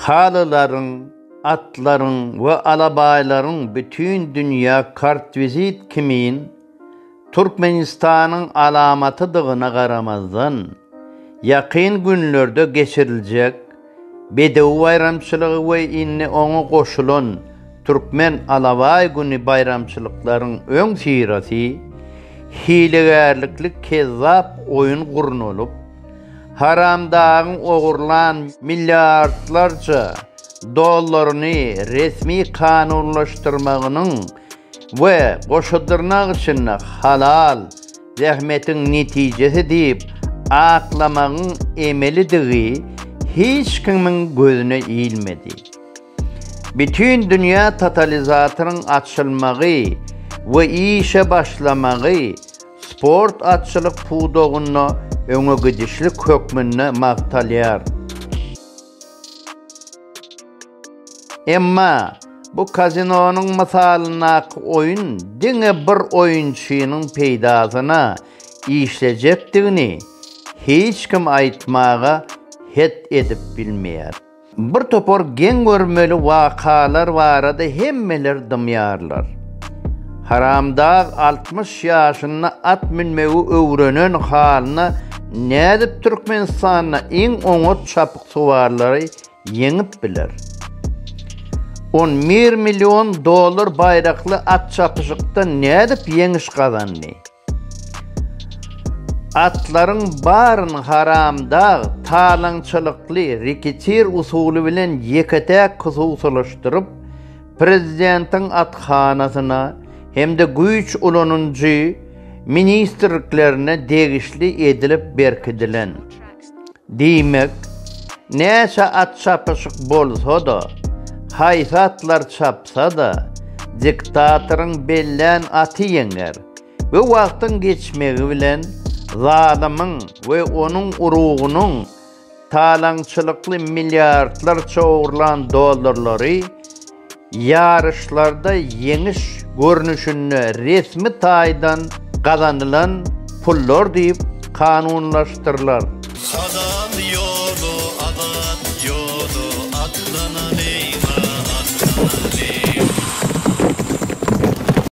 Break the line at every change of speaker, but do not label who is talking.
halıların, atların ve alabayların bütün dünya kartvizit kimin Türkmenistan'ın alamatıdığına qaramazdan yakın günlerde geçirilecek Bedevi bayramçılığı ve inni onu koşulan Türkmen alabay günü bayramçılıkların ön sirasi hilegerlikli kezzap oyun kurun olup haramdağın oğurlan milyardlarca dolarını resmi kanunlaştırmağının ve koşudurnak için halal zahmetin neticesi deyip aklamağın emelidiği hiç kimin gözüne eğilmedi. Bütün dünya totalizatörün açılmağı ve işe başlamağı sport atçılık puduğunu öňe gidişlik hökmünü maqtalyar. Emma bu kazinonun masalyna oyun diňe bir oyunçynyň peýdasyna işlejekdigini hiç kim aýtmaga het edip bilmeýär. Bir topor gen görmeli wakalar barada hemmeler dymýarlar. Haramdağ 60 ýaşyna at minmegi öwrenen halyna nädip Türkmenistanyna iň oňat çapyk suwarlary yeňip biler. 11 milyon dolar bayraklı at çapyşykda nädip yeňiş gazandy? Atların barın haramda talaňçylykly reketir usuly bilen ýeketäk hususlaşdyryp prezidentin athanasyna hemde güýç ulanynjy ministrliklerine degişli edilip berkidilen. Diýmek, näçe at çapyşyk bolsa-da, haýsatlar çapsa da, diktatorun bellen aty yeňer we wagtyň geçmegi bilen zalymyň we onuň urugynyň talaňçylykly milyardlar çoğurlan dolarlary yarışlarda yeňiş görnüşini resmi taýdan gazanylan pullar diýip kanunlaşdyrlar.